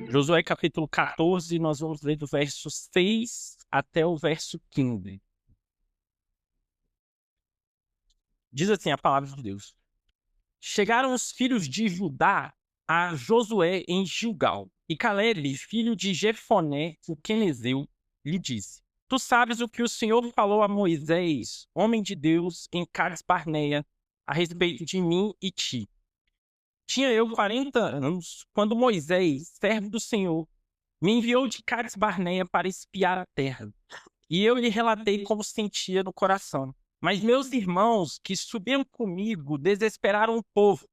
Josué capítulo 14, nós vamos ler do verso 6 até o verso 15. Diz assim a palavra de Deus. Chegaram os filhos de Judá a Josué em Gilgal, e Caleb, filho de Jefoné, o quenezeu, lhe disse: Tu sabes o que o Senhor falou a Moisés, homem de Deus, em Cades Barneia, a respeito de mim e ti. Tinha eu 40 anos, quando Moisés, servo do Senhor, me enviou de Cades Barneia para espiar a terra. E eu lhe relatei como sentia no coração. Mas meus irmãos que subiam comigo desesperaram o povo.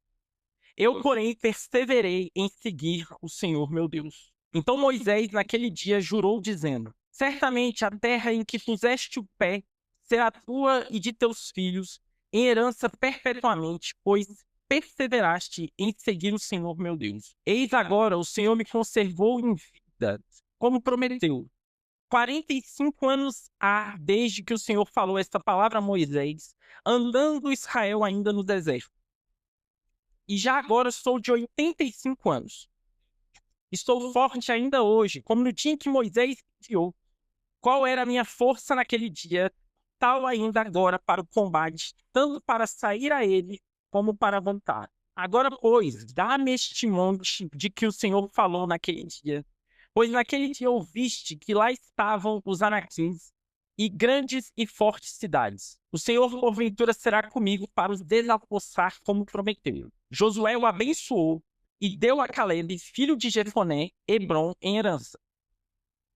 Eu, porém, perseverei em seguir o Senhor meu Deus. Então Moisés, naquele dia, jurou, dizendo: Certamente a terra em que puseste o pé será tua e de teus filhos, em herança perpetuamente, pois perseveraste em seguir o Senhor meu Deus. Eis agora, o Senhor me conservou em vida, como prometeu. 45 anos há desde que o Senhor falou esta palavra a Moisés, andando Israel ainda no deserto. E já agora sou de 85 anos. Estou forte ainda hoje, como no dia em que Moisés enviou. Qual era a minha força naquele dia, tal ainda agora para o combate, tanto para sair a ele, como para voltar. Agora, pois, dá-me este monte de que o Senhor falou naquele dia. Pois naquele dia ouviste que lá estavam os anaquins e grandes e fortes cidades. O Senhor, porventura, será comigo para os desapossar como prometeu. Josué o abençoou e deu a Caleb, filho de Jefoné, Hebrom em herança.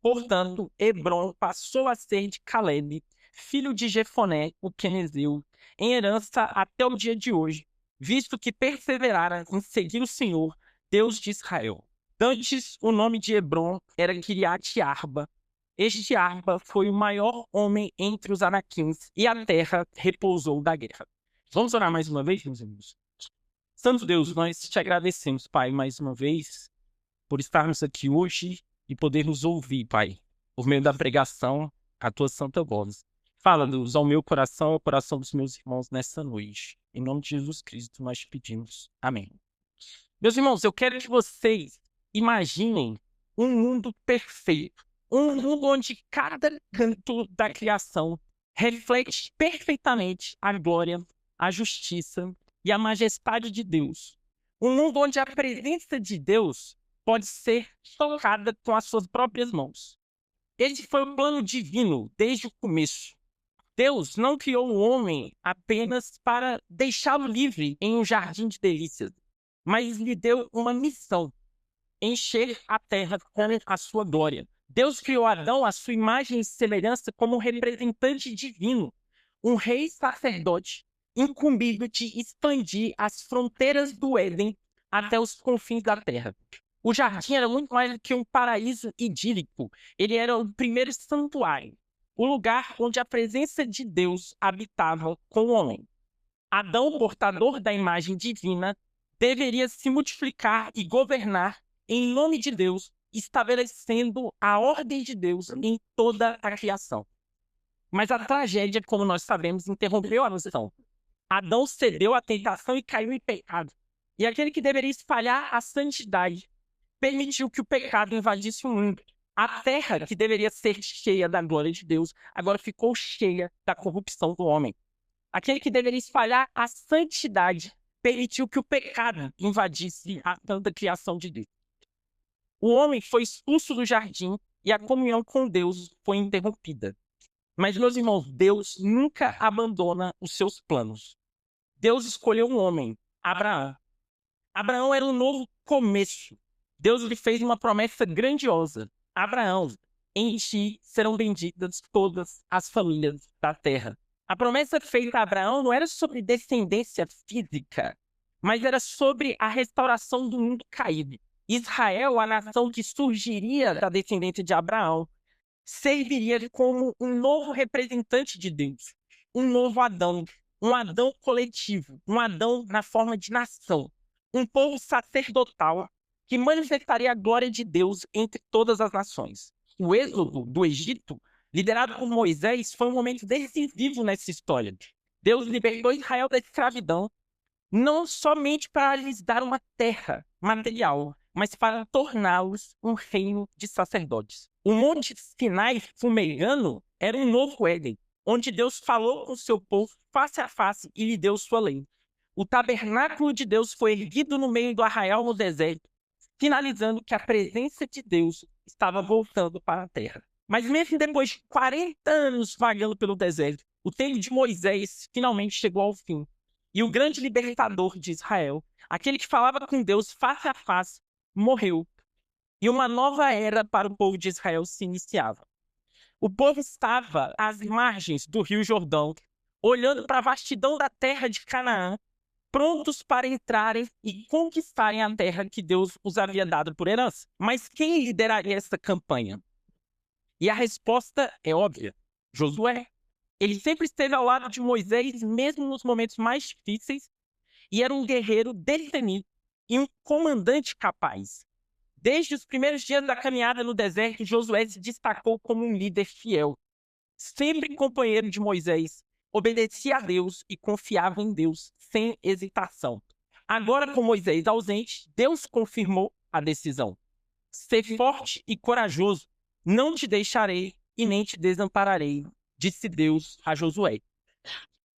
Portanto, Hebrom passou a ser de Caleb, filho de Jefoné, o quenezeu, em herança até o dia de hoje, visto que perseverara em seguir o Senhor, Deus de Israel. Antes, o nome de Hebrom era Quiriate-Arba. Este Arba foi o maior homem entre os anaquins, e a terra repousou da guerra. Vamos orar mais uma vez, meus irmãos? Santo Deus, nós te agradecemos, Pai, mais uma vez, por estarmos aqui hoje e podermos ouvir, Pai, por meio da pregação, a tua santa voz. Fala-nos ao meu coração, ao coração dos meus irmãos nessa noite. Em nome de Jesus Cristo, nós te pedimos. Amém. Meus irmãos, eu quero que vocês imaginem um mundo perfeito. Um mundo onde cada canto da criação reflete perfeitamente a glória, a justiça e a majestade de Deus. Um mundo onde a presença de Deus pode ser tocada com as suas próprias mãos. Esse foi o plano divino desde o começo. Deus não criou o homem apenas para deixá-lo livre em um jardim de delícias, mas lhe deu uma missão: encher a terra com a sua glória. Deus criou Adão à sua imagem e semelhança como um representante divino, um rei sacerdote, incumbido de expandir as fronteiras do Éden até os confins da terra. O jardim era muito mais do que um paraíso idílico. Ele era o primeiro santuário, o lugar onde a presença de Deus habitava com o homem. Adão, portador da imagem divina, deveria se multiplicar e governar em nome de Deus, estabelecendo a ordem de Deus em toda a criação. Mas a tragédia, como nós sabemos, interrompeu a missão. Adão cedeu à tentação e caiu em pecado. E aquele que deveria espalhar a santidade permitiu que o pecado invadisse o mundo. A terra, que deveria ser cheia da glória de Deus, agora ficou cheia da corrupção do homem. Aquele que deveria espalhar a santidade permitiu que o pecado invadisse a santa criação de Deus. O homem foi expulso do jardim e a comunhão com Deus foi interrompida. Mas, meus irmãos, Deus nunca abandona os seus planos. Deus escolheu um homem, Abraão. Abraão era um novo começo. Deus lhe fez uma promessa grandiosa. Abraão, em ti serão benditas todas as famílias da terra. A promessa feita a Abraão não era sobre descendência física, mas era sobre a restauração do mundo caído. Israel, a nação que surgiria da descendência de Abraão, serviria como um novo representante de Deus, um novo Adão, um Adão coletivo, um Adão na forma de nação, um povo sacerdotal que manifestaria a glória de Deus entre todas as nações. O êxodo do Egito, liderado por Moisés, foi um momento decisivo nessa história. Deus libertou Israel da escravidão, não somente para lhes dar uma terra material, mas para torná-los um reino de sacerdotes. O Monte Sinai fumegando era um novo Éden, onde Deus falou com o seu povo face a face e lhe deu sua lei. O tabernáculo de Deus foi erguido no meio do arraial no deserto, finalizando que a presença de Deus estava voltando para a terra. Mas mesmo depois de 40 anos vagando pelo deserto, o tempo de Moisés finalmente chegou ao fim. E o grande libertador de Israel, aquele que falava com Deus face a face, morreu. E uma nova era para o povo de Israel se iniciava. O povo estava às margens do Rio Jordão, olhando para a vastidão da terra de Canaã, prontos para entrarem e conquistarem a terra que Deus os havia dado por herança. Mas quem lideraria essa campanha? E a resposta é óbvia: Josué. Ele sempre esteve ao lado de Moisés, mesmo nos momentos mais difíceis, e era um guerreiro destemido e um comandante capaz. Desde os primeiros dias da caminhada no deserto, Josué se destacou como um líder fiel. Sempre companheiro de Moisés, obedecia a Deus e confiava em Deus, sem hesitação. Agora, com Moisés ausente, Deus confirmou a decisão. Ser forte e corajoso, não te deixarei e nem te desampararei, disse Deus a Josué.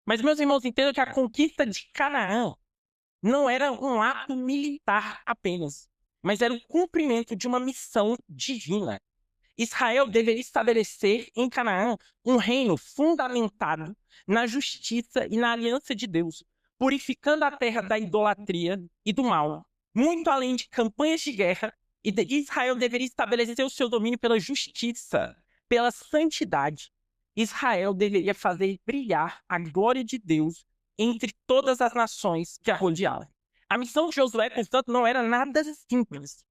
Mas, meus irmãos, entendam que a conquista de Canaã não era um ato militar apenas, mas era o cumprimento de uma missão divina. Israel deveria estabelecer em Canaã um reino fundamentado na justiça e na aliança de Deus, purificando a terra da idolatria e do mal. Muito além de campanhas de guerra, Israel deveria estabelecer o seu domínio pela justiça, pela santidade. Israel deveria fazer brilhar a glória de Deus entre todas as nações que a rodeavam. A missão de Josué, portanto, não era nada simples.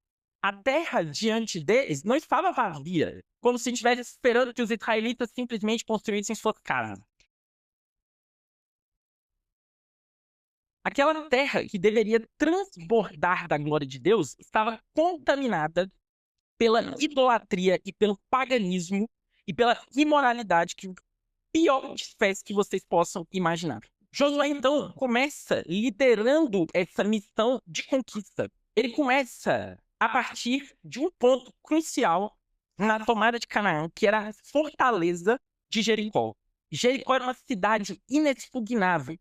A terra diante deles não estava vazia, como se estivesse esperando que os israelitas simplesmente construíssem suas casas. Aquela terra que deveria transbordar da glória de Deus estava contaminada pela idolatria e pelo paganismo e pela imoralidade, que pior espécie que vocês possam imaginar. Josué, então, começa liderando essa missão de conquista. Ele começa a partir de um ponto crucial na tomada de Canaã, que era a fortaleza de Jericó. Jericó era uma cidade inexpugnável.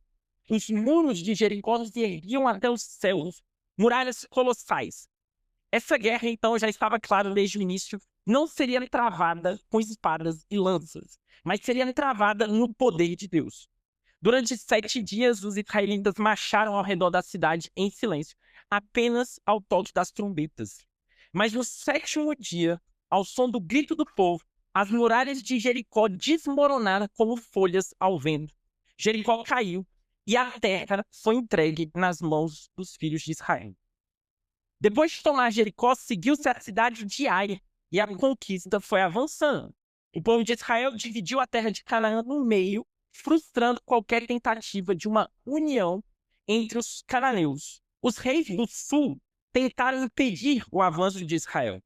Os muros de Jericó se erguiam até os céus, muralhas colossais. Essa guerra, então, já estava claro desde o início, não seria travada com espadas e lanças, mas seria travada no poder de Deus. Durante 7 dias, os israelitas marcharam ao redor da cidade em silêncio, apenas ao toque das trombetas. Mas no 7º dia, ao som do grito do povo, as muralhas de Jericó desmoronaram como folhas ao vento. Jericó caiu e a terra foi entregue nas mãos dos filhos de Israel. Depois de tomar Jericó, seguiu-se a cidade de Ai, e a conquista foi avançando. O povo de Israel dividiu a terra de Canaã no meio, frustrando qualquer tentativa de uma união entre os cananeus. Os reis do sul tentaram impedir o avanço de Israel.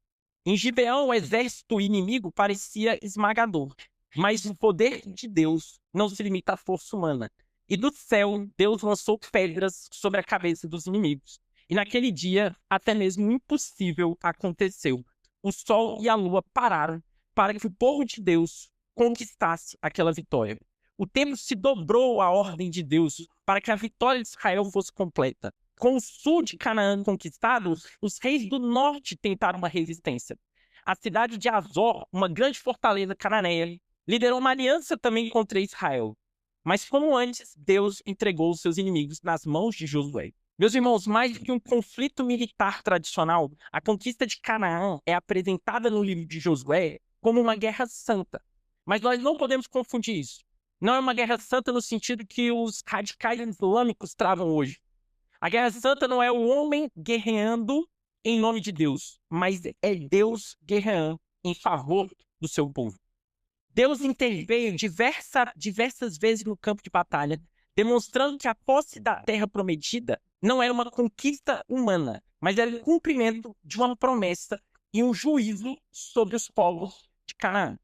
Em Gibeão, o exército inimigo parecia esmagador, mas o poder de Deus não se limita à força humana. E do céu, Deus lançou pedras sobre a cabeça dos inimigos. E naquele dia, até mesmo o impossível aconteceu. O sol e a lua pararam para que o povo de Deus conquistasse aquela vitória. O tempo se dobrou à ordem de Deus para que a vitória de Israel fosse completa. Com o sul de Canaã conquistado, os reis do norte tentaram uma resistência. A cidade de Azor, uma grande fortaleza cananeia, liderou uma aliança também contra Israel. Mas como antes, Deus entregou os seus inimigos nas mãos de Josué. Meus irmãos, mais do que um conflito militar tradicional, a conquista de Canaã é apresentada no livro de Josué como uma guerra santa. Mas nós não podemos confundir isso. Não é uma guerra santa no sentido que os radicais islâmicos travam hoje. A guerra santa não é o homem guerreando em nome de Deus, mas é Deus guerreando em favor do seu povo. Deus interveio diversas vezes no campo de batalha, demonstrando que a posse da terra prometida não era uma conquista humana, mas era o cumprimento de uma promessa e um juízo sobre os povos de Canaã.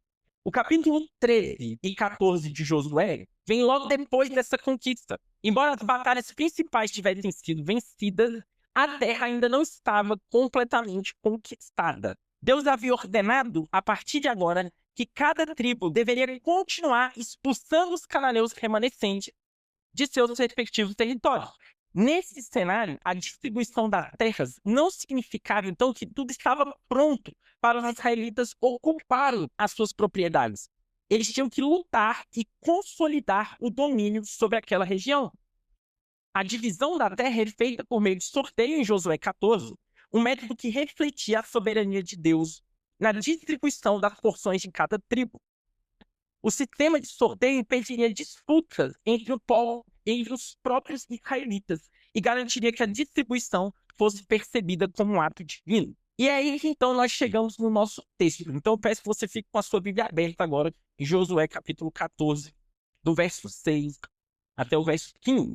O capítulo 13 e 14 de Josué vem logo depois dessa conquista. Embora as batalhas principais tivessem sido vencidas, a terra ainda não estava completamente conquistada. Deus havia ordenado, a partir de agora, que cada tribo deveria continuar expulsando os cananeus remanescentes de seus respectivos territórios. Nesse cenário, a distribuição das terras não significava, então, que tudo estava pronto para os israelitas ocuparem as suas propriedades. Eles tinham que lutar e consolidar o domínio sobre aquela região. A divisão da terra é feita por meio de sorteio em Josué 14, um método que refletia a soberania de Deus na distribuição das porções de cada tribo. O sistema de sorteio impediria disputas entre o povo, entre os próprios israelitas, e garantiria que a distribuição fosse percebida como um ato divino. E é aí que então nós chegamos no nosso texto. Então eu peço que você fique com a sua Bíblia aberta agora em Josué capítulo 14, do verso 6 até o verso 15.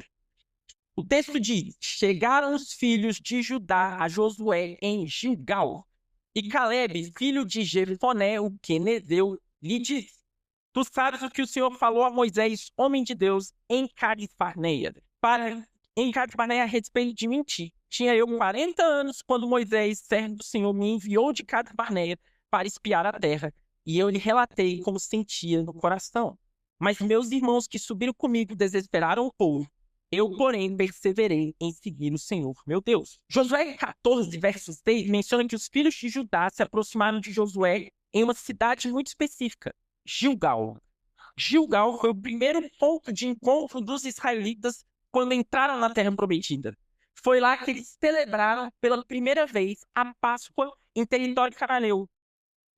O texto diz: chegaram os filhos de Judá a Josué em Gilgal, e Calebe, filho de Jefoné, o quenezeu, lhe disse: tu sabes o que o Senhor falou a Moisés, homem de Deus, em Cades-Barneia. Em Cades-Barneia, a respeito de mim, tinha eu 40 anos quando Moisés, servo do Senhor, me enviou de Cades-Barneia para espiar a terra, e eu lhe relatei como sentia no coração. Mas meus irmãos que subiram comigo desesperaram o povo. Eu, porém, perseverei em seguir o Senhor, meu Deus. Josué 14, verso 6, menciona que os filhos de Judá se aproximaram de Josué em uma cidade muito específica, Gilgal. Gilgal foi o primeiro ponto de encontro dos israelitas quando entraram na Terra Prometida. Foi lá que eles celebraram pela primeira vez a Páscoa em território cananeu.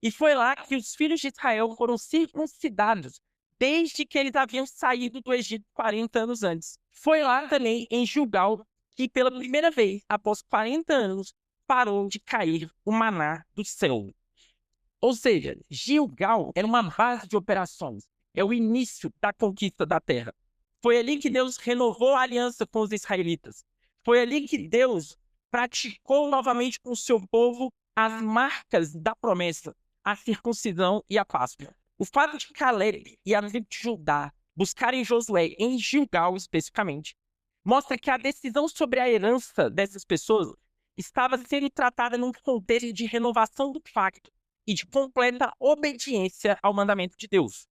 E foi lá que os filhos de Israel foram circuncidados, desde que eles haviam saído do Egito 40 anos antes. Foi lá também, em Gilgal, que pela primeira vez, após 40 anos, parou de cair o maná do céu. Ou seja, Gilgal era uma base de operações. É o início da conquista da terra. Foi ali que Deus renovou a aliança com os israelitas. Foi ali que Deus praticou novamente com o seu povo as marcas da promessa, a circuncisão e a Páscoa. O fato de Calebe e a tribo de Judá buscarem Josué em Gilgal especificamente, mostra que a decisão sobre a herança dessas pessoas estava sendo tratada num contexto de renovação do pacto e de completa obediência ao mandamento de Deus.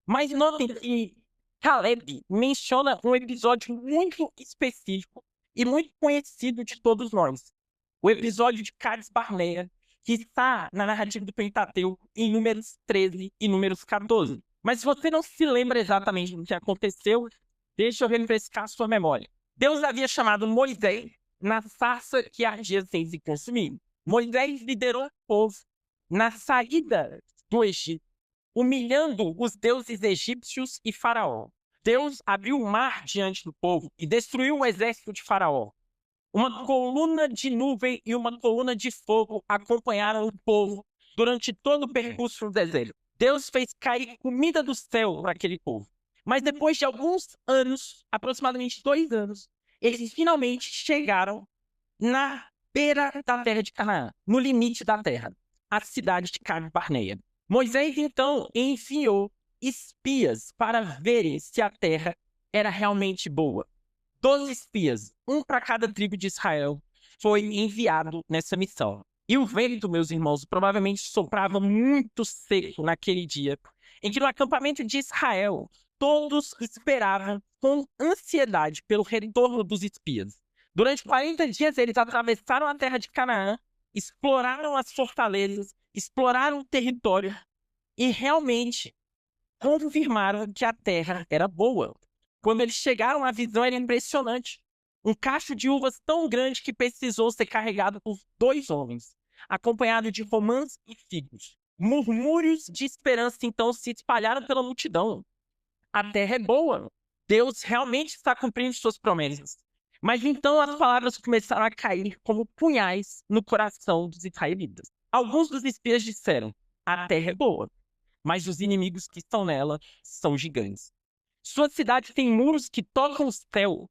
Mas notem que Calebe menciona um episódio muito específico e muito conhecido de todos nós. O episódio de Cades-Barneia, que está na narrativa do Pentateuco em Números 13 e Números 14. Mas se você não se lembra exatamente do que aconteceu, deixa eu refrescar a sua memória. Deus havia chamado Moisés na sarça que ardia sem se consumir. Moisés liderou o povo na saída do Egito, humilhando os deuses egípcios e Faraó. Deus abriu o mar diante do povo e destruiu o exército de Faraó. Uma coluna de nuvem e uma coluna de fogo acompanharam o povo durante todo o percurso no deserto. Deus fez cair comida do céu para aquele povo. Mas depois de alguns anos, aproximadamente 2 anos, eles finalmente chegaram na beira da terra de Canaã, no limite da terra, a cidade de Cades-Barneia. Moisés, então, enviou espias para verem se a terra era realmente boa. 12 espias, um para cada tribo de Israel, foi enviado nessa missão. E o vento, meus irmãos, provavelmente soprava muito seco naquele dia, em que no acampamento de Israel, todos esperavam com ansiedade pelo retorno dos espias. Durante 40 dias, eles atravessaram a terra de Canaã, exploraram as fortalezas, exploraram o território e realmente confirmaram que a terra era boa. Quando eles chegaram, a visão era impressionante. Um cacho de uvas tão grande que precisou ser carregado por 2 homens, acompanhado de romãs e figos. Murmúrios de esperança, então, se espalharam pela multidão. A terra é boa. Deus realmente está cumprindo suas promessas. Mas então as palavras começaram a cair como punhais no coração dos israelitas. Alguns dos espias disseram: a terra é boa, mas os inimigos que estão nela são gigantes. Sua cidade tem muros que tocam o céu.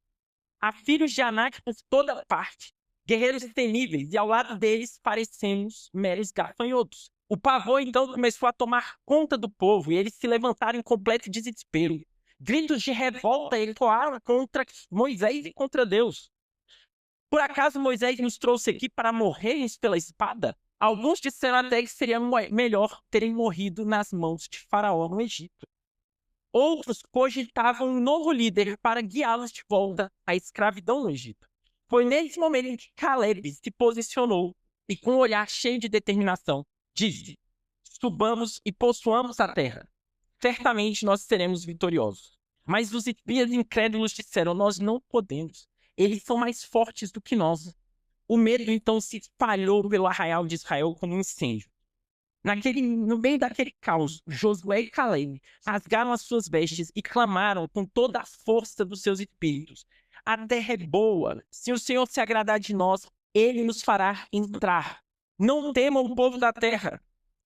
Há filhos de Anak por toda parte, guerreiros temíveis, e ao lado deles parecemos meros gafanhotos. O pavor então começou a tomar conta do povo e eles se levantaram em completo desespero. Gritos de revolta ecoaram contra Moisés e contra Deus. Por acaso Moisés nos trouxe aqui para morrermos pela espada? Alguns disseram até que seria melhor terem morrido nas mãos de Faraó no Egito. Outros cogitavam um novo líder para guiá-los de volta à escravidão no Egito. Foi nesse momento em que Caleb se posicionou e, com um olhar cheio de determinação, disse: subamos e possuamos a terra. Certamente nós seremos vitoriosos. Mas os espias incrédulos disseram: nós não podemos. Eles são mais fortes do que nós. O medo então se espalhou pelo arraial de Israel como um incêndio. No meio daquele caos, Josué e Caleb rasgaram as suas vestes e clamaram com toda a força dos seus espíritos: a terra é boa. Se o Senhor se agradar de nós, ele nos fará entrar. Não temam o povo da terra.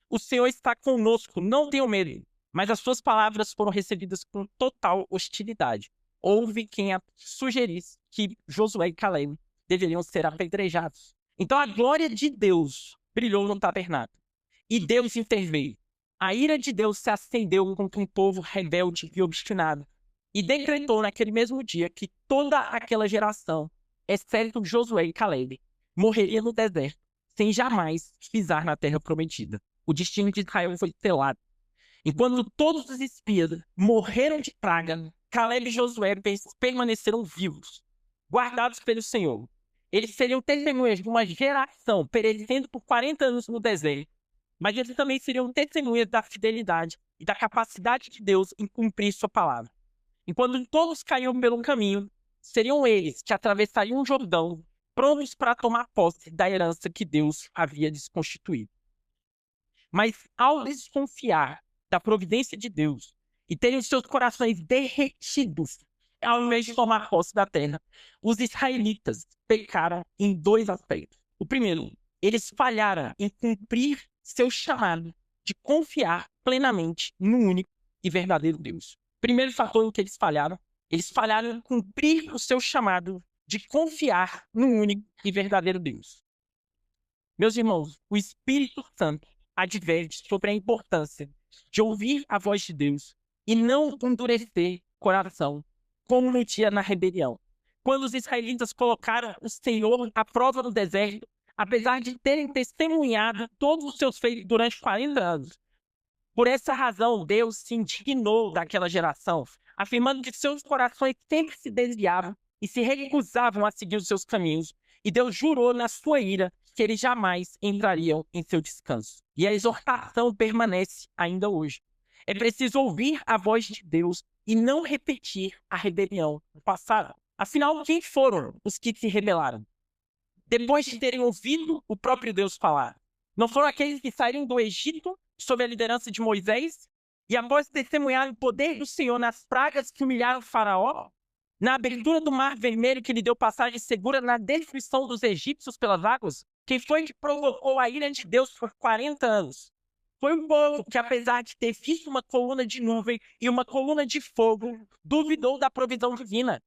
O Senhor está conosco, não tenham medo. Mas as suas palavras foram recebidas com total hostilidade. Houve quem sugerisse que Josué e Caleb deveriam ser apedrejados. Então a glória de Deus brilhou no tabernáculo. E Deus interveio. A ira de Deus se acendeu contra um povo rebelde e obstinado. E decretou naquele mesmo dia que toda aquela geração, exceto Josué e Caleb, morreria no deserto, sem jamais pisar na terra prometida. O destino de Israel foi selado. Enquanto todos os espias morreram de praga, Caleb e Josué permaneceram vivos, guardados pelo Senhor. Eles seriam testemunhas de uma geração perecendo por 40 anos no deserto, mas eles também seriam testemunhas da fidelidade e da capacidade de Deus em cumprir sua palavra. Enquanto todos caíam pelo caminho, seriam eles que atravessariam o Jordão, prontos para tomar posse da herança que Deus havia desconstituído. Mas ao desconfiar da providência de Deus e terem os seus corações derretidos, ao invés de tomar posse da terra, os israelitas pecaram em dois aspectos. O primeiro, eles falharam em cumprir seu chamado de confiar plenamente no único e verdadeiro Deus. Primeiro fator em que eles falharam em cumprir o seu chamado de confiar no único e verdadeiro Deus. Meus irmãos, o Espírito Santo adverte sobre a importância de ouvir a voz de Deus e não endurecer o coração, como no dia na rebelião. Quando os israelitas colocaram o Senhor à prova no deserto, apesar de terem testemunhado todos os seus feitos durante 40 anos. Por essa razão, Deus se indignou daquela geração, afirmando que seus corações sempre se desviavam e se recusavam a seguir os seus caminhos. E Deus jurou na sua ira que eles jamais entrariam em seu descanso. E a exortação permanece ainda hoje. É preciso ouvir a voz de Deus e não repetir a rebelião do passado. Afinal, quem foram os que se rebelaram? Depois de terem ouvido o próprio Deus falar, não foram aqueles que saíram do Egito sob a liderança de Moisés e após testemunhar o poder do Senhor nas pragas que humilharam Faraó, na abertura do Mar Vermelho que lhe deu passagem segura, na destruição dos egípcios pelas águas? Quem foi que provocou a ira de Deus por 40 anos? Foi um povo que, apesar de ter visto uma coluna de nuvem e uma coluna de fogo, duvidou da provisão divina,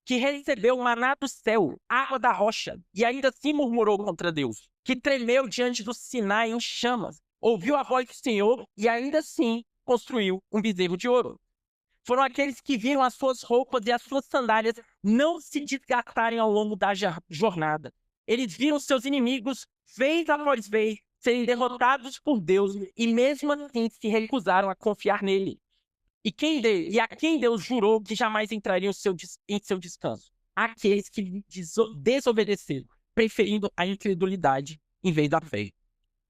que recebeu maná do céu, água da rocha, e ainda assim murmurou contra Deus, que tremeu diante do Sinai em chamas, ouviu a voz do Senhor e ainda assim construiu um bezerro de ouro. Foram aqueles que viram as suas roupas e as suas sandálias não se desgastarem ao longo da jornada. Eles viram seus inimigos, vez após vez, serem derrotados por Deus e mesmo assim se recusaram a confiar nele. E a quem Deus jurou que jamais entrariam em seu descanso? Aqueles que lhe desobedeceram, preferindo a incredulidade em vez da fé.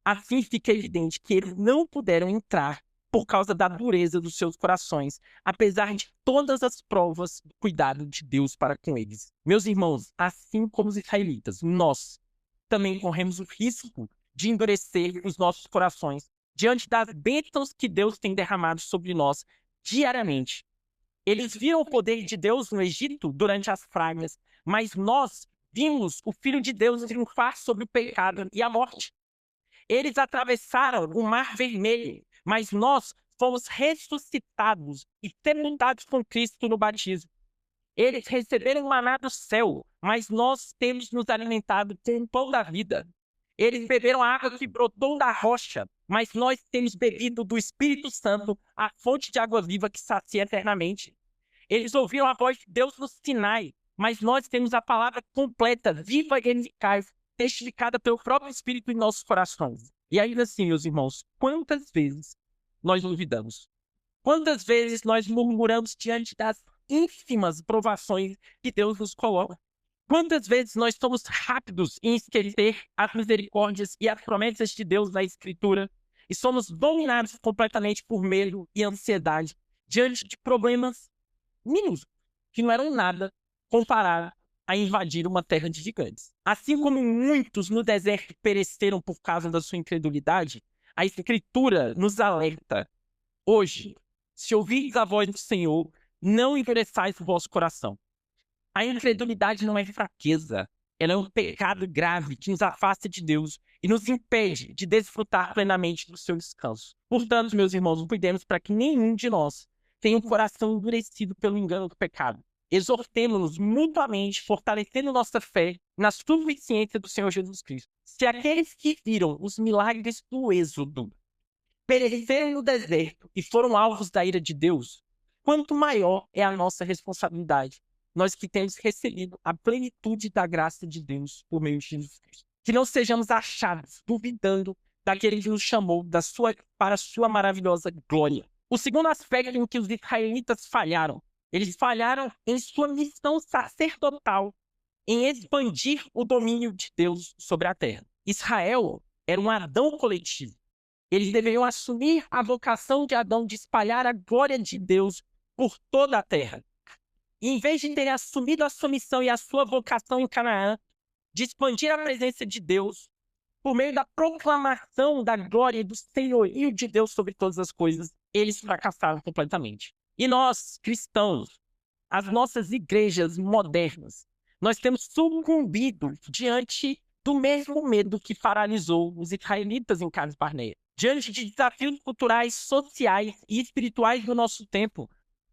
Assim fica evidente que eles não puderam entrar por causa da dureza dos seus corações, apesar de todas as provas do cuidado de Deus para com eles. Meus irmãos, assim como os israelitas, nós também corremos o risco de endurecer os nossos corações diante das bênçãos que Deus tem derramado sobre nós diariamente. Eles viram o poder de Deus no Egito durante as pragas, mas nós vimos o Filho de Deus triunfar sobre o pecado e a morte. Eles atravessaram o Mar Vermelho, mas nós fomos ressuscitados e sepultados com Cristo no batismo. Eles receberam o maná do céu, mas nós temos nos alimentado com o pão da vida. Eles beberam a água que brotou da rocha, mas nós temos bebido do Espírito Santo, a fonte de água viva que sacia eternamente. Eles ouviram a voz de Deus no Sinai, mas nós temos a palavra completa, viva e eficaz, testificada pelo próprio Espírito em nossos corações. E ainda assim, meus irmãos, quantas vezes nós duvidamos? Quantas vezes nós murmuramos diante das ínfimas provações que Deus nos coloca? Quantas vezes nós somos rápidos em esquecer as misericórdias e as promessas de Deus na Escritura e somos dominados completamente por medo e ansiedade diante de problemas mínimos, que não eram nada comparado a invadir uma terra de gigantes. Assim como muitos no deserto pereceram por causa da sua incredulidade, a Escritura nos alerta hoje: se ouvirdes a voz do Senhor, não endureçais o vosso coração. A incredulidade não é fraqueza, ela é um pecado grave que nos afasta de Deus e nos impede de desfrutar plenamente do seu descanso. Portanto, meus irmãos, cuidemos para que nenhum de nós tenha o coração endurecido pelo engano do pecado. Exortemos-nos mutuamente, fortalecendo nossa fé na suficiência do Senhor Jesus Cristo. Se aqueles que viram os milagres do Êxodo pereceram no deserto e foram alvos da ira de Deus, quanto maior é a nossa responsabilidade, nós que temos recebido a plenitude da graça de Deus por meio de Jesus Cristo. Que não sejamos achados duvidando daquele que nos chamou para a sua maravilhosa glória. O segundo aspecto em que os israelitas falharam, eles falharam em sua missão sacerdotal, em expandir o domínio de Deus sobre a terra. Israel era um Adão coletivo. Eles deveriam assumir a vocação de Adão de espalhar a glória de Deus por toda a terra. E em vez de terem assumido a sua missão e a sua vocação em Canaã, de expandir a presença de Deus por meio da proclamação da glória e do senhorio de Deus sobre todas as coisas, eles fracassaram completamente. E nós, cristãos, as nossas igrejas modernas, nós temos sucumbido diante do mesmo medo que paralisou os israelitas em Cades Barneia. Diante de desafios culturais, sociais e espirituais do nosso tempo,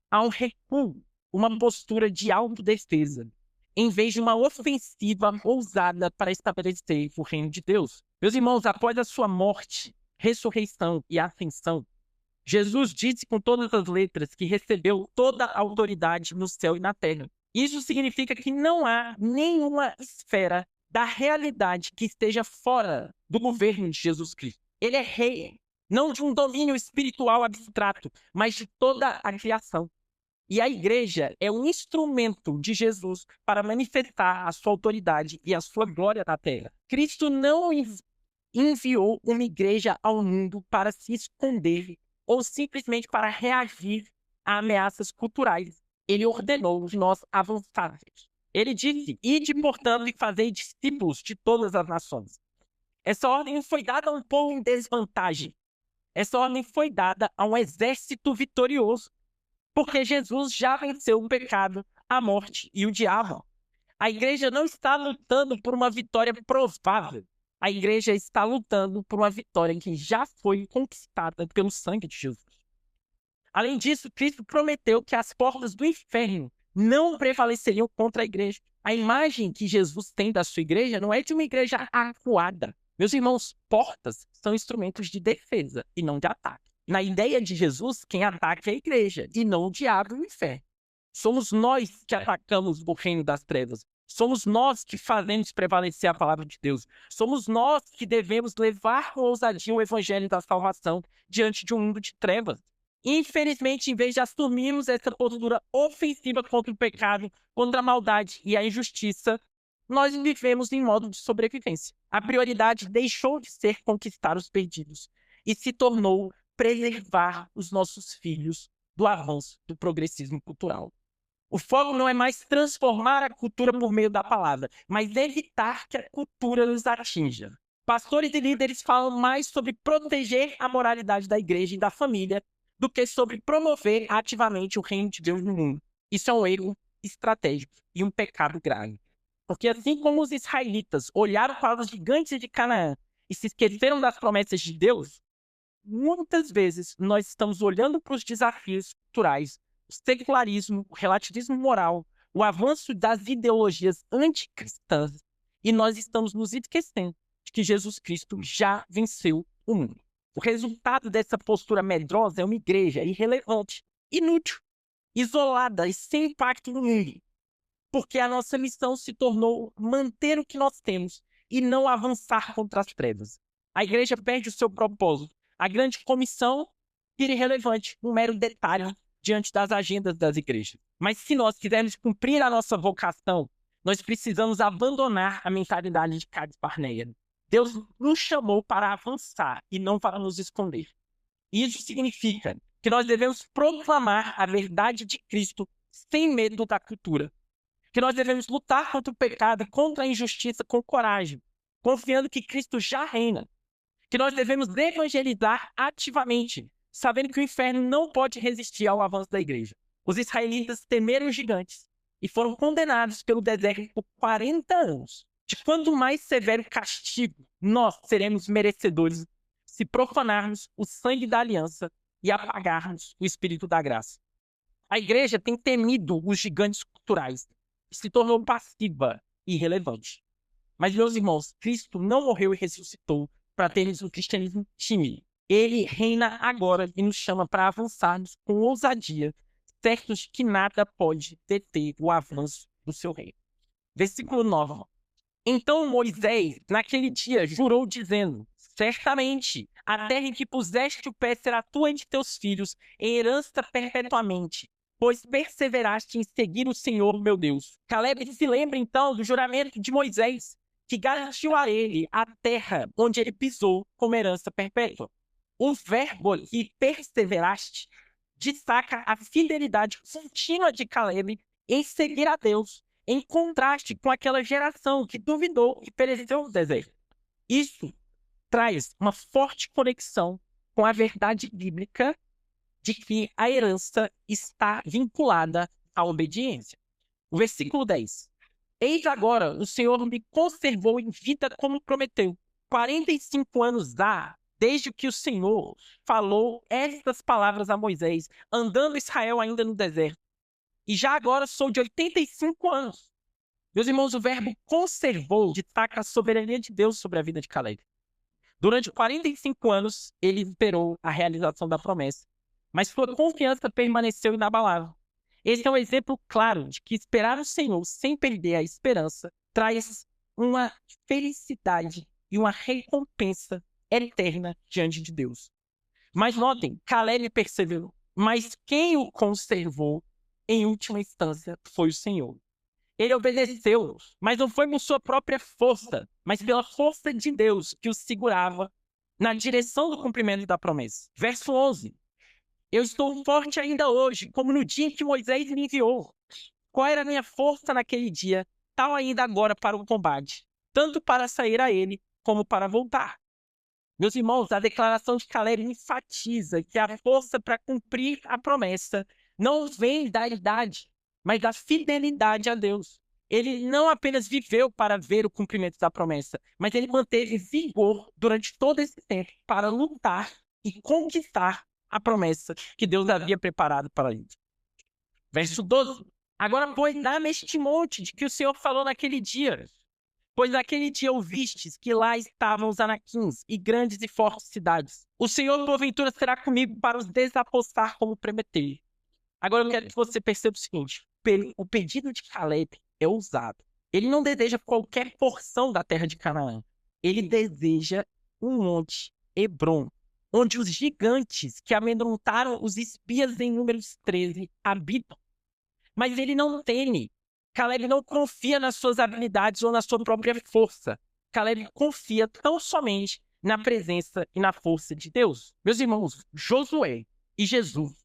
há um recuo, uma postura de autodefesa, em vez de uma ofensiva ousada para estabelecer o reino de Deus. Meus irmãos, após a sua morte, ressurreição e ascensão, Jesus disse com todas as letras que recebeu toda a autoridade no céu e na terra. Isso significa que não há nenhuma esfera da realidade que esteja fora do governo de Jesus Cristo. Ele é rei, não de um domínio espiritual abstrato, mas de toda a criação. E a igreja é um instrumento de Jesus para manifestar a sua autoridade e a sua glória na terra. Cristo não enviou uma igreja ao mundo para se esconder ou simplesmente para reagir a ameaças culturais. Ele ordenou que nós avançássemos. Ele disse: ide, portanto, e fazei discípulos de todas as nações. Essa ordem foi dada a um povo em desvantagem. Essa ordem foi dada a um exército vitorioso, porque Jesus já venceu o pecado, a morte e o diabo. A igreja não está lutando por uma vitória provável. A igreja está lutando por uma vitória que já foi conquistada pelo sangue de Jesus. Além disso, Cristo prometeu que as portas do inferno não prevaleceriam contra a igreja. A imagem que Jesus tem da sua igreja não é de uma igreja acuada. Meus irmãos, portas são instrumentos de defesa e não de ataque. Na ideia de Jesus, quem ataca é a igreja e não o diabo e o inferno. Somos nós que atacamos o reino das trevas. Somos nós que fazemos prevalecer a palavra de Deus. Somos nós que devemos levar com ousadia o evangelho da salvação diante de um mundo de trevas. Infelizmente, em vez de assumirmos essa postura ofensiva contra o pecado, contra a maldade e a injustiça, nós vivemos em modo de sobrevivência. A prioridade deixou de ser conquistar os perdidos e se tornou preservar os nossos filhos do avanço do progressismo cultural. O foco não é mais transformar a cultura por meio da palavra, mas evitar que a cultura nos atinja. Pastores e líderes falam mais sobre proteger a moralidade da igreja e da família do que sobre promover ativamente o reino de Deus no mundo. Isso é um erro estratégico e um pecado grave. Porque assim como os israelitas olharam para os gigantes de Canaã e se esqueceram das promessas de Deus, muitas vezes nós estamos olhando para os desafios culturais, o secularismo, o relativismo moral, o avanço das ideologias anticristãs, e nós estamos nos esquecendo de que Jesus Cristo já venceu o mundo. O resultado dessa postura medrosa é uma igreja irrelevante, inútil, isolada e sem impacto no mundo, porque a nossa missão se tornou manter o que nós temos e não avançar contra as trevas. A igreja perde o seu propósito. A grande comissão vira irrelevante, um mero detalhe diante das agendas das igrejas. Mas se nós quisermos cumprir a nossa vocação, nós precisamos abandonar a mentalidade de Cades Barneia. Deus nos chamou para avançar e não para nos esconder. Isso significa que nós devemos proclamar a verdade de Cristo sem medo da cultura. Que nós devemos lutar contra o pecado, contra a injustiça com coragem, confiando que Cristo já reina. Que nós devemos evangelizar ativamente, sabendo que o inferno não pode resistir ao avanço da igreja. Os israelitas temeram os gigantes e foram condenados pelo deserto por 40 anos. De quanto mais severo castigo, nós seremos merecedores se profanarmos o sangue da aliança e apagarmos o espírito da graça. A igreja tem temido os gigantes culturais e se tornou passiva e irrelevante. Mas, meus irmãos, Cristo não morreu e ressuscitou para termos um cristianismo tímido. Ele reina agora e nos chama para avançarmos com ousadia, certos de que nada pode deter o avanço do seu reino. Versículo 9. Então Moisés, naquele dia, jurou dizendo: certamente, a terra em que puseste o pé será tua entre teus filhos, em herança perpetuamente, pois perseveraste em seguir o Senhor, meu Deus. Caleb se lembra, então, do juramento de Moisés, que garantiu a ele a terra onde ele pisou como herança perpétua. O verbo "e perseveraste" destaca a fidelidade contínua de Caleb em seguir a Deus, em contraste com aquela geração que duvidou e pereceu no deserto. Isso traz uma forte conexão com a verdade bíblica de que a herança está vinculada à obediência. O versículo 10. Eis agora, o Senhor me conservou em vida como prometeu. 45 anos há desde que o Senhor falou estas palavras a Moisés, andando Israel ainda no deserto. E já agora sou de 85 anos. Meus irmãos, o verbo conservou destaca a soberania de Deus sobre a vida de Caleb. Durante 45 anos, ele esperou a realização da promessa, mas sua confiança permaneceu inabalável. Esse é um exemplo claro de que esperar o Senhor sem perder a esperança traz uma felicidade e uma recompensa eterna diante de Deus. Mas notem, Caleb percebeu, mas quem o conservou em última instância foi o Senhor. Ele obedeceu, mas não foi por sua própria força, mas pela força de Deus que o segurava na direção do cumprimento da promessa. Verso 11. Eu estou forte ainda hoje, como no dia em que Moisés me enviou. Qual era a minha força naquele dia, tal ainda agora para o combate, tanto para sair a ele, como para voltar. Meus irmãos, a declaração de Caleb enfatiza que a força para cumprir a promessa não vem da idade, mas da fidelidade a Deus. Ele não apenas viveu para ver o cumprimento da promessa, mas ele manteve vigor durante todo esse tempo para lutar e conquistar a promessa que Deus havia preparado para ele. Verso 12. Agora, pois, dá-me este monte de que o Senhor falou naquele dia. Pois naquele dia ouvistes que lá estavam os anaquins e grandes e fortes cidades. O Senhor, porventura, será comigo para os desapostar como prometeu. Agora eu quero que você perceba o seguinte: o pedido de Caleb é ousado. Ele não deseja qualquer porção da terra de Canaã. Ele deseja um monte, Hebrom, onde os gigantes que amedrontaram os espias em Números 13 habitam. Mas ele não teme. Caleb não confia nas suas habilidades ou na sua própria força. Caleb confia tão somente na presença e na força de Deus. Meus irmãos, Josué e Jesus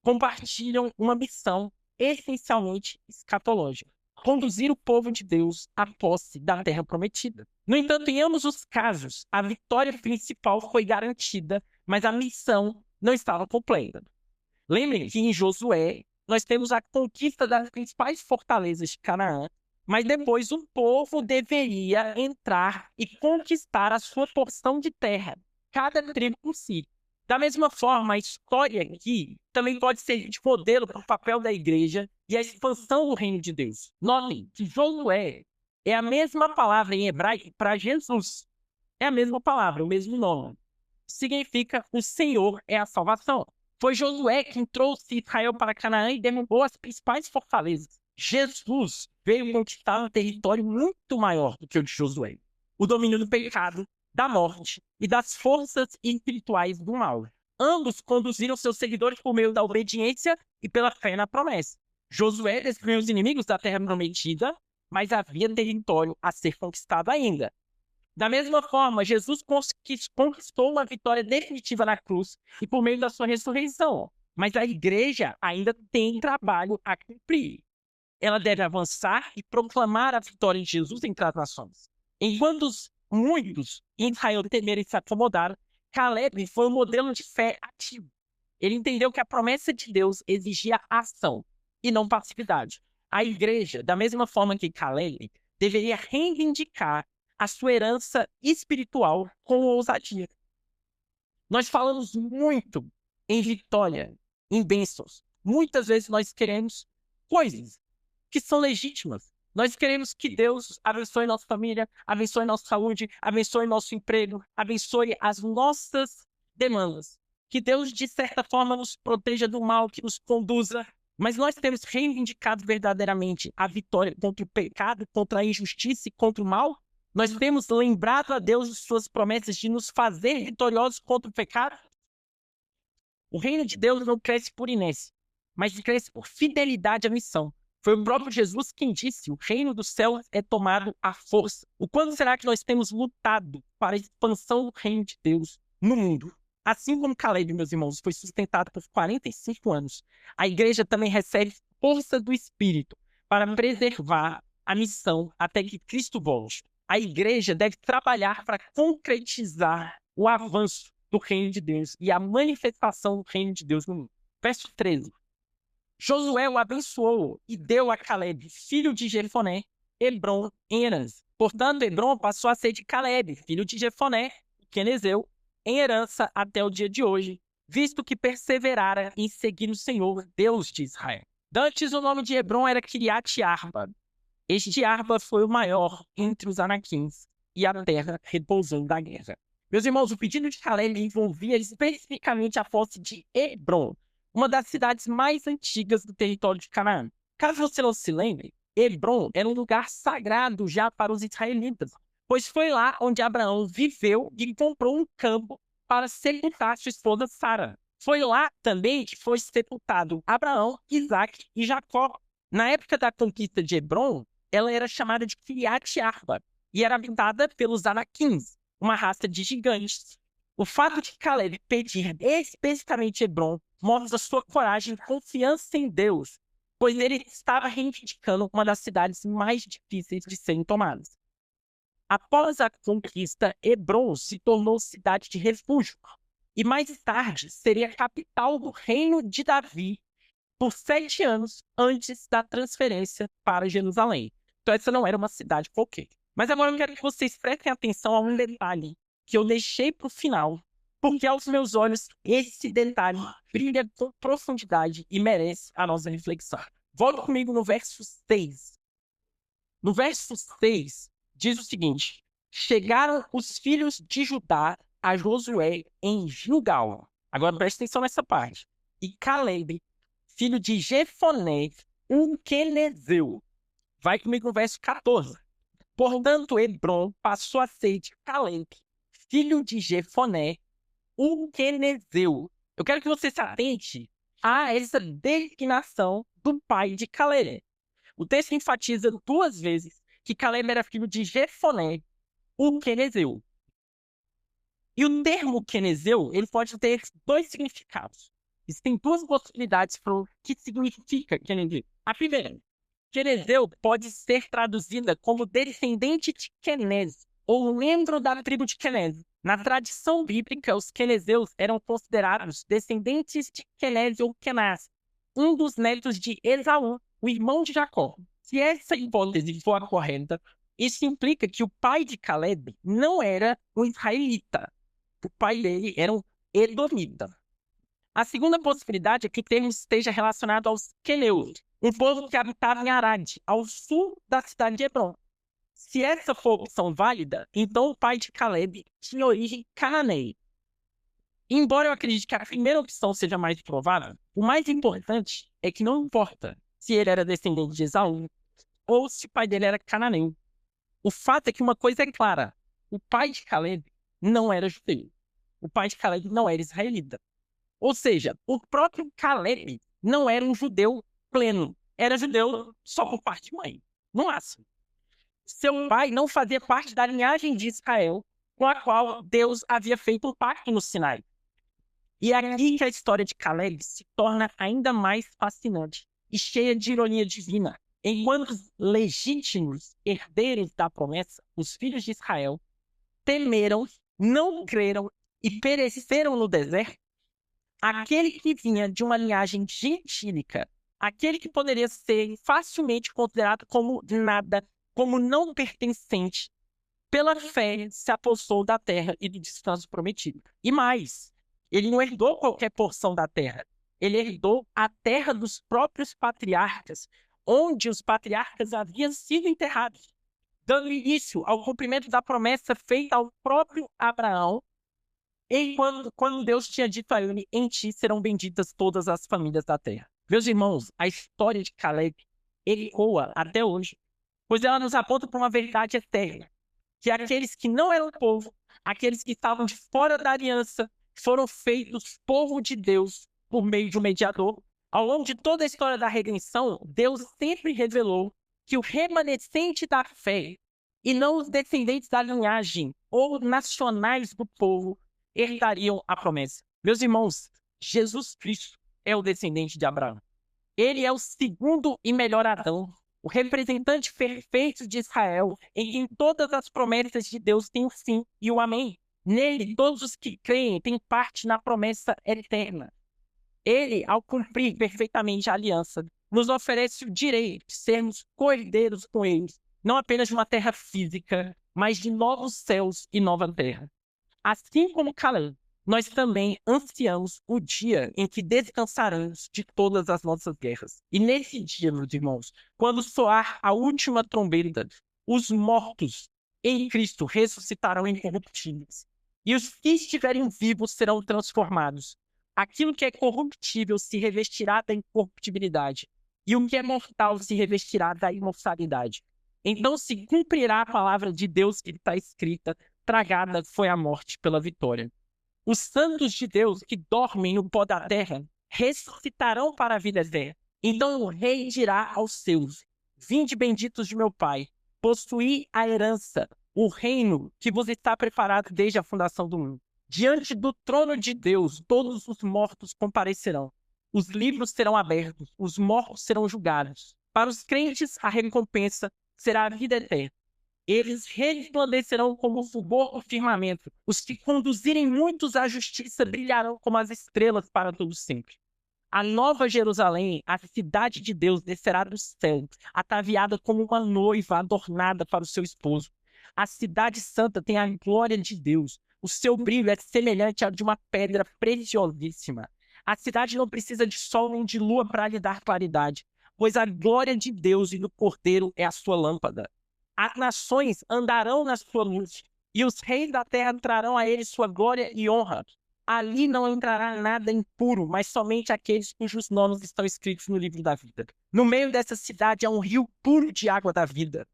compartilham uma missão essencialmente escatológica: conduzir o povo de Deus à posse da terra prometida. No entanto, em ambos os casos, a vitória principal foi garantida, mas a missão não estava completa. Lembrem que em Josué nós temos a conquista das principais fortalezas de Canaã, mas depois o povo deveria entrar e conquistar a sua porção de terra, cada tribo por si. Da mesma forma, a história aqui também pode ser de modelo para o papel da igreja e a expansão do reino de Deus. Notem que Josué é a mesma palavra em hebraico para Jesus. É a mesma palavra, o mesmo nome. Significa o Senhor é a salvação. Foi Josué quem trouxe Israel para Canaã e derrubou as principais fortalezas. Jesus veio conquistar um território muito maior do que o de Josué. O domínio do pecado, da morte e das forças espirituais do mal. Ambos conduziram seus seguidores por meio da obediência e pela fé na promessa. Josué destruiu os inimigos da terra prometida, mas havia território a ser conquistado ainda. Da mesma forma, Jesus conquistou uma vitória definitiva na cruz e por meio da sua ressurreição. Mas a igreja ainda tem trabalho a cumprir. Ela deve avançar e proclamar a vitória de Jesus entre as nações. Enquanto muitos em Israel temerem se acomodar, Caleb foi um modelo de fé ativo. Ele entendeu que a promessa de Deus exigia ação e não passividade. A igreja, da mesma forma que Caleb, deveria reivindicar a sua herança espiritual com ousadia. Nós falamos muito em vitória, em bênçãos. Muitas vezes nós queremos coisas que são legítimas. Nós queremos que Deus abençoe nossa família, abençoe nossa saúde, abençoe nosso emprego, abençoe as nossas demandas. Que Deus, de certa forma, nos proteja do mal, que nos conduza. Mas nós temos reivindicado verdadeiramente a vitória contra o pecado, contra a injustiça e contra o mal. Nós temos lembrado a Deus de suas promessas de nos fazer vitoriosos contra o pecado. O reino de Deus não cresce por inércia, mas cresce por fidelidade à missão. Foi o próprio Jesus quem disse: o reino do céu é tomado à força. O quanto será que nós temos lutado para a expansão do reino de Deus no mundo? Assim como Caleb, meus irmãos, foi sustentado por 45 anos, a igreja também recebe força do Espírito para preservar a missão até que Cristo volte. A igreja deve trabalhar para concretizar o avanço do reino de Deus e a manifestação do reino de Deus no mundo. Verso 13. Josué o abençoou e deu a Caleb, filho de Jefoné, Hebrom em herança. Portanto, Hebrom passou a ser de Caleb, filho de Jefoné, quenezeu, em herança até o dia de hoje, visto que perseverara em seguir o Senhor, Deus de Israel. Dantes o nome de Hebrom era Kiriat-Arba. Este Arba foi o maior entre os anaquins, e a terra repousou da guerra. Meus irmãos, o pedido de Caleb envolvia especificamente a posse de Hebrom, uma das cidades mais antigas do território de Canaã. Caso você não se lembre, Hebrom era um lugar sagrado já para os israelitas, pois foi lá onde Abraão viveu e comprou um campo para sepultar sua esposa Sara. Foi lá também que foi sepultado Abraão, Isaac e Jacó. Na época da conquista de Hebrom, ela era chamada de Kiriat-Arba e era habitada pelos Anaquins, uma raça de gigantes. O fato de Caleb pedir especificamente Hebrom mostra sua coragem e confiança em Deus, pois ele estava reivindicando uma das cidades mais difíceis de serem tomadas. Após a conquista, Hebrom se tornou cidade de refúgio e mais tarde seria a capital do reino de Davi por 7 anos antes da transferência para Jerusalém. Então essa não era uma cidade qualquer. Mas agora eu quero que vocês prestem atenção a um detalhe que eu deixei para o final, porque aos meus olhos esse detalhe brilha com profundidade e merece a nossa reflexão. Volta comigo no verso 6. No verso 6 diz o seguinte: chegaram os filhos de Judá a Josué em Gilgal. Agora presta atenção nessa parte. E Caleb, filho de Jefoné, um quenezeu. Vai comigo no verso 14. Portanto, Hebrom passou a ser de Caleb, filho de Jefoné, um quenezeu. Eu quero que você se atente a essa designação do pai de Caleb. O texto enfatiza 2 vezes que Caleb era filho de Jefoné, um quenezeu. E o termo quenezeu, ele pode ter 2 significados. Existem 2 possibilidades para o que significa quenezeu. A primeira, quenezeu pode ser traduzida como descendente de Quenez, ou membro da tribo de Quenez. Na tradição bíblica, os quenezeus eram considerados descendentes de Quenez ou Kenaz, um dos netos de Esaú, o irmão de Jacó. Se essa hipótese for a correta, isso implica que o pai de Caleb não era um israelita. O pai dele era um edomita. A segunda possibilidade é que o termo esteja relacionado aos queneus, um povo que habitava em Arad, ao sul da cidade de Hebrom. Se essa for a opção válida, então o pai de Caleb tinha origem cananeia. Embora eu acredite que a primeira opção seja mais provável, o mais importante é que não importa se ele era descendente de Esaú ou se o pai dele era cananeu. O fato é que uma coisa é clara: o pai de Caleb não era judeu. O pai de Caleb não era israelita. Ou seja, o próprio Caleb não era um judeu pleno. Era judeu só por parte de mãe, no máximo. Seu pai não fazia parte da linhagem de Israel com a qual Deus havia feito um pacto no Sinai. E é aqui que a história de Caleb se torna ainda mais fascinante e cheia de ironia divina. Enquanto os legítimos herdeiros da promessa, os filhos de Israel, temeram, não creram e pereceram no deserto, aquele que vinha de uma linhagem gentílica, aquele que poderia ser facilmente considerado como nada, como não pertencente, pela fé se apossou da terra e do descanso prometido. E mais, ele não herdou qualquer porção da terra. Ele herdou a terra dos próprios patriarcas, onde os patriarcas haviam sido enterrados, dando início ao cumprimento da promessa feita ao próprio Abraão, quando Deus tinha dito a ele: em ti serão benditas todas as famílias da terra. Meus irmãos, a história de Caleb ecoa até hoje, pois ela nos aponta para uma verdade eterna, que aqueles que não eram povo, aqueles que estavam de fora da aliança, foram feitos povo de Deus por meio de um mediador. Ao longo de toda a história da redenção, Deus sempre revelou que o remanescente da fé, e não os descendentes da linhagem ou nacionais do povo, herdariam a promessa. Meus irmãos, Jesus Cristo é o descendente de Abraão. Ele é o segundo e melhor Adão, o representante perfeito de Israel, em quem todas as promessas de Deus têm o sim e o amém. Nele, todos os que creem têm parte na promessa eterna. Ele, ao cumprir perfeitamente a aliança, nos oferece o direito de sermos co-herdeiros com ele, não apenas de uma terra física, mas de novos céus e nova terra. Assim como Caleb, nós também ansiamos o dia em que descansaremos de todas as nossas guerras. E nesse dia, meus irmãos, quando soar a última trombeta, os mortos em Cristo ressuscitarão incorruptíveis. E os que estiverem vivos serão transformados. Aquilo que é corruptível se revestirá da incorruptibilidade, e o que é mortal se revestirá da imortalidade. Então se cumprirá a palavra de Deus que está escrita: tragada foi a morte pela vitória. Os santos de Deus que dormem no pó da terra ressuscitarão para a vida eterna. Então o rei dirá aos seus: vinde benditos de meu Pai, possuí a herança, o reino que vos está preparado desde a fundação do mundo. Diante do trono de Deus, todos os mortos comparecerão. Os livros serão abertos, os mortos serão julgados. Para os crentes, a recompensa será a vida eterna. Eles resplandecerão como o fulgor do firmamento. Os que conduzirem muitos à justiça brilharão como as estrelas para todo sempre. A nova Jerusalém, a cidade de Deus, descerá do céu, ataviada como uma noiva adornada para o seu esposo. A cidade santa tem a glória de Deus. O seu brilho é semelhante ao de uma pedra preciosíssima. A cidade não precisa de sol nem de lua para lhe dar claridade, pois a glória de Deus e do Cordeiro é a sua lâmpada. As nações andarão na sua luz, e os reis da terra trarão a ele sua glória e honra. Ali não entrará nada impuro, mas somente aqueles cujos nomes estão escritos no livro da vida. No meio dessa cidade há um rio puro de água da vida.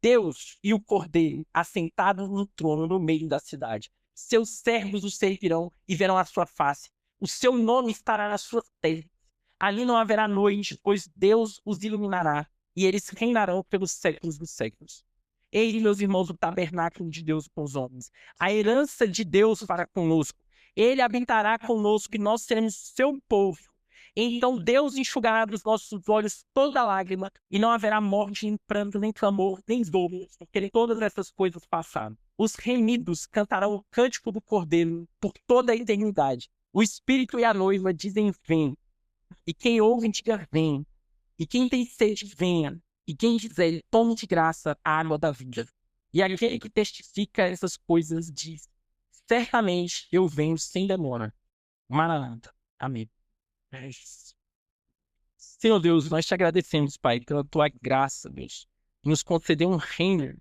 Deus e o Cordeiro, assentados no trono no meio da cidade. Seus servos o servirão e verão a sua face. O seu nome estará nas suas testas. Ali não haverá noite, pois Deus os iluminará, e eles reinarão pelos séculos dos séculos. Eis, meus irmãos, o tabernáculo de Deus com os homens, a herança de Deus para conosco. Ele habitará conosco e nós seremos seu povo. Então Deus enxugará dos nossos olhos toda lágrima, e não haverá morte, nem pranto, nem clamor, nem dor, porque todas essas coisas passaram. Os remidos cantarão o cântico do Cordeiro por toda a eternidade. O Espírito e a noiva dizem: vem. E quem ouve, diga: vem. E quem tem sede, venha. E quem quiser, tome de graça a água da vida. E aquele que testifica essas coisas diz: certamente eu venho sem demora. Maranata. Amém. Senhor Deus, nós te agradecemos, Pai, pela tua graça, Deus. Nos conceder um reino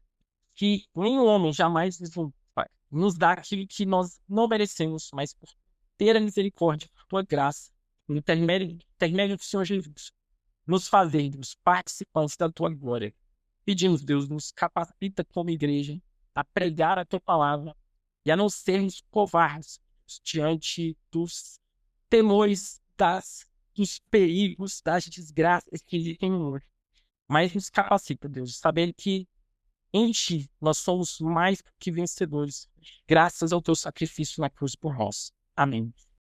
que nenhum homem jamais vislumbrou, Pai. Nos dá aquilo que nós não merecemos, mas por ter a misericórdia, por tua graça, no intermédio do Senhor Jesus, nos fazermos participantes da tua glória. Pedimos, Deus, nos capacita como igreja a pregar a tua palavra e a não sermos covardes diante dos temores, dos perigos, das desgraças que existem hoje. Mas nos capacita, Deus, de saber que em ti nós somos mais que vencedores, graças ao teu sacrifício na cruz por nós. Amém.